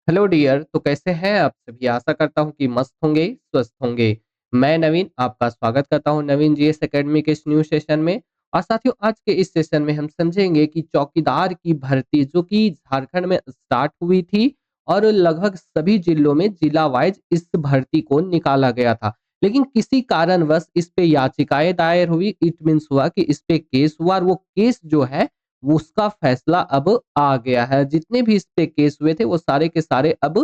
Hello dear. तो कैसे हैं आप सभी? आशा करता हूँ कि मस्त होंगे, स्वस्थ होंगे। मैं नवीन आपका स्वागत करता हूँ नवीन जीएस एकेडमी के इस न्यू सेशन में। और साथियों, आज के इस सेशन में हम समझेंगे कि चौकीदार की भर्ती जो कि झारखंड में स्टार्ट हुई थी और लगभग सभी जिलों में जिला वाइज इस भर्ती को निकाला गया था। लेकिन किसी कारणवश इस पे याचिकाएं दायर हुई। इट मीन्स हुआ कि इस पे केस हुआ और वो केस जो है वो उसका फैसला अब आ गया है। जितने भी इस पे केस हुए थे वो सारे के सारे अब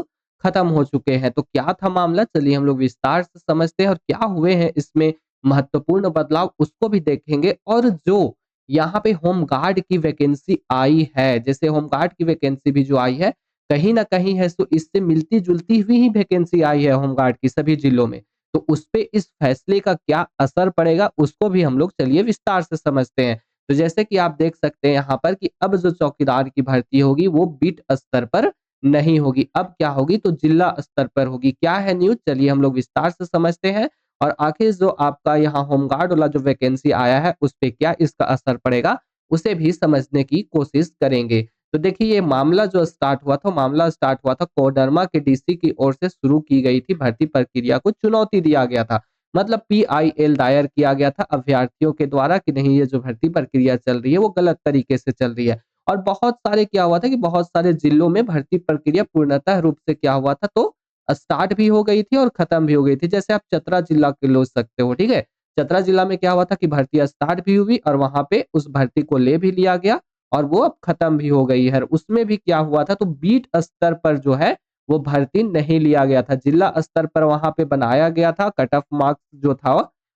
खत्म हो चुके हैं। तो क्या था मामला, चलिए हम लोग विस्तार से समझते हैं और क्या हुए हैं इसमें महत्वपूर्ण बदलाव उसको भी देखेंगे। और जो यहाँ पे होमगार्ड की वैकेंसी आई है, जैसे होमगार्ड की वैकेंसी भी जो आई है कहीं ना कहीं है तो इससे मिलती जुलती हुई ही वैकेंसी आई है होमगार्ड की सभी जिलों में। तो उस पे इस फैसले का क्या असर पड़ेगा उसको भी हम लोग चलिए विस्तार से समझते हैं। तो जैसे कि आप देख सकते हैं यहाँ पर कि अब जो चौकीदार की भर्ती होगी वो बीट स्तर पर नहीं होगी। अब क्या होगी तो जिला स्तर पर होगी। क्या है न्यूज, चलिए हम लोग विस्तार से समझते हैं। और आखिर जो आपका यहाँ होमगार्ड वाला जो वैकेंसी आया है उस पे क्या इसका असर पड़ेगा उसे भी समझने की कोशिश करेंगे। तो देखिए, ये मामला जो स्टार्ट हुआ था, मामला स्टार्ट हुआ था कोडरमा के डीसी की ओर से शुरू की गई थी भर्ती प्रक्रिया को चुनौती दिया गया था। मतलब पीआईएल दायर किया गया था अभ्यर्थियों के द्वारा कि नहीं, ये जो भर्ती प्रक्रिया चल रही है वो गलत तरीके से चल रही है। और बहुत सारे क्या हुआ था कि बहुत सारे जिलों में भर्ती प्रक्रिया पूर्णतः रूप से क्या हुआ था तो स्टार्ट भी हो गई थी और खत्म भी हो गई थी। जैसे आप चतरा जिला के लो सकते हो, ठीक है। चतरा जिला में क्या हुआ था कि भर्ती स्टार्ट भी हुई और वहां पे उस भर्ती को ले भी लिया गया और वो अब खत्म भी हो गई है। उसमें भी क्या हुआ था तो बीट स्तर पर जो है वो भर्ती नहीं लिया गया था। जिला स्तर पर वहां पे बनाया गया था, कट ऑफ मार्क्स जो था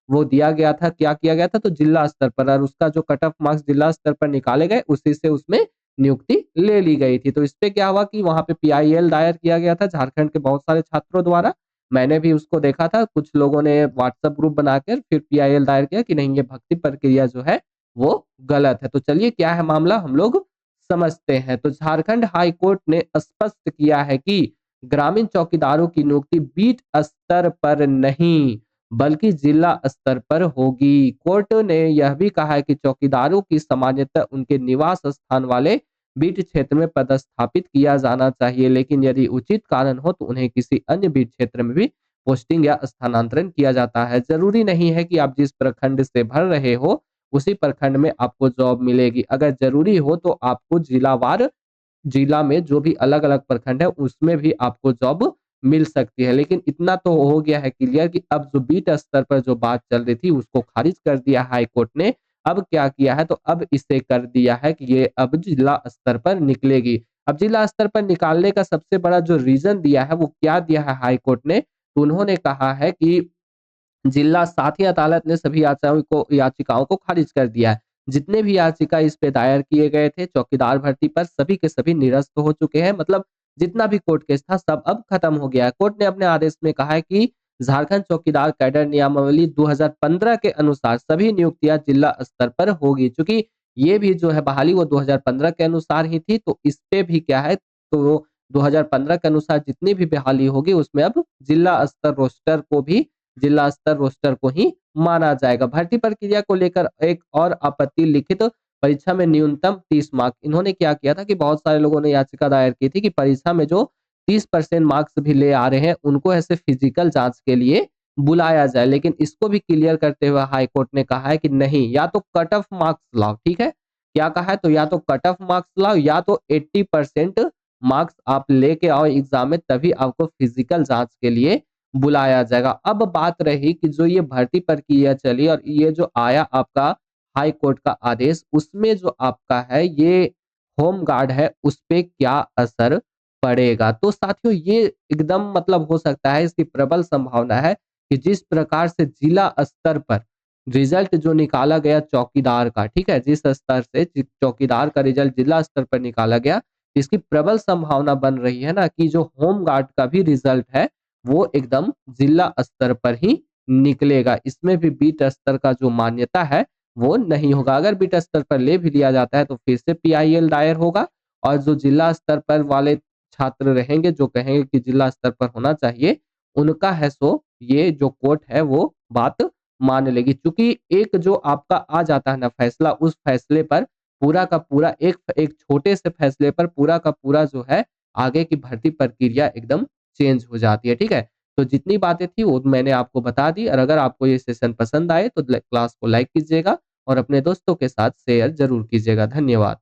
वो दिया गया था। क्या किया गया था तो जिला स्तर पर, और उसका जो कट ऑफ मार्क्स जिला स्तर पर निकाले गए उसी से उसमें नियुक्ति ले ली गई थी। तो इस पे क्या हुआ कि वहां पे पीआईएल दायर किया गया था झारखंड के बहुत सारे छात्रों द्वारा। मैंने भी उसको देखा था, कुछ लोगों ने व्हाट्सएप ग्रुप बनाकर फिर पीआईएल दायर किया कि नहीं, ये भर्ती प्रक्रिया जो है वो गलत है। तो चलिए क्या है मामला हम लोग समझते हैं। तो झारखंड हाई कोर्ट ने स्पष्ट किया है कि ग्रामीण चौकीदारों की नियुक्ति बीट स्तर पर नहीं बल्कि जिला स्तर पर होगी। कोर्ट ने यह भी कहा है कि चौकीदारों की सामान्यतः उनके निवास स्थान वाले बीट क्षेत्र में पदस्थापित किया जाना चाहिए, लेकिन यदि उचित कारण हो तो उन्हें किसी अन्य बीट क्षेत्र में भी पोस्टिंग या स्थानांतरण किया जाता है। जरूरी नहीं है कि आप जिस प्रखंड से भर रहे हो उसी प्रखंड में आपको जॉब मिलेगी। अगर जरूरी हो तो आपको जिलावार, जिला में जो भी अलग अलग प्रखंड है उसमें भी आपको जॉब मिल सकती है। लेकिन इतना तो हो गया है क्लियर कि अब जो बीट स्तर पर जो बात चल रही थी उसको खारिज कर दिया हाई कोर्ट ने। अब क्या किया है तो अब इसे कर दिया है कि ये अब जिला स्तर पर निकलेगी। अब जिला स्तर पर निकालने का सबसे बड़ा जो रीजन दिया है वो क्या दिया है हाई कोर्ट ने, तो उन्होंने कहा है कि जिला साथी अदालत ने सभी याचिकाओं को खारिज कर दिया है। जितने भी याचिका इस पे दायर किए गए थे चौकीदार भर्ती पर, सभी के सभी निरस्त हो चुके हैं। मतलब जितना भी कोर्ट केस था सब अब खत्म हो गया है। कोर्ट ने अपने आदेश में कहा है कि झारखंड चौकीदार कैडर नियमावली 2015 के अनुसार सभी नियुक्तियां जिला स्तर पर होगी। चूंकि ये भी जो है बहाली वो 2015 के अनुसार ही थी, तो इस पे भी क्या है तो 2015 के अनुसार जितनी भी बहाली होगी उसमें अब जिला स्तर रोस्टर को भी, जिला स्तर रोस्टर को ही माना जाएगा। भर्ती प्रक्रिया को लेकर एक और आपत्ति, लिखित परीक्षा में न्यूनतम 30 मार्क। इन्होंने क्या किया था कि बहुत सारे लोगों ने याचिका दायर की थी कि परीक्षा में जो 30% मार्क्स भी ले आ रहे हैं उनको ऐसे फिजिकल जांच के लिए बुलाया जाए। लेकिन इसको भी क्लियर करते हुए हाई कोर्ट ने कहा है कि नहीं, या तो कट ऑफ मार्क्स लाओ, ठीक है। क्या कहा है तो या तो कट ऑफ मार्क्स लाओ या तो 80% मार्क्स आप लेके आओ एग्जाम में, तभी आपको फिजिकल जांच के लिए बुलाया जाएगा। अब बात रही कि जो ये भर्ती प्रक्रिया चली और ये जो आया आपका हाई कोर्ट का आदेश, उसमें जो आपका है ये होम गार्ड है उस पे क्या असर पड़ेगा। तो साथियों ये एकदम मतलब हो सकता है, इसकी प्रबल संभावना है कि जिस प्रकार से जिला स्तर पर रिजल्ट जो निकाला गया चौकीदार का, ठीक है, जिस स्तर से चौकीदार का रिजल्ट जिला स्तर पर निकाला गया, इसकी प्रबल संभावना बन रही है ना कि जो होम गार्ड का भी रिजल्ट है वो एकदम जिला स्तर पर ही निकलेगा। इसमें भी बीट स्तर का जो मान्यता है वो नहीं होगा। अगर बीट स्तर पर ले भी लिया जाता है तो फिर से पीआईएल दायर होगा और जो जिला स्तर पर वाले छात्र रहेंगे जो कहेंगे कि जिला स्तर पर होना चाहिए, उनका है सो ये जो कोर्ट है वो बात मान लेगी। चूंकि एक जो आपका आ जाता है ना फैसला, उस फैसले पर पूरा का पूरा एक एक छोटे से फैसले पर पूरा का पूरा जो है आगे की भर्ती प्रक्रिया एकदम चेंज हो जाती है, ठीक है? तो जितनी बातें थी वो मैंने आपको बता दी और अगर आपको ये सेशन पसंद आए तो क्लास को लाइक कीजिएगा और अपने दोस्तों के साथ शेयर ज़रूर कीजिएगा। धन्यवाद।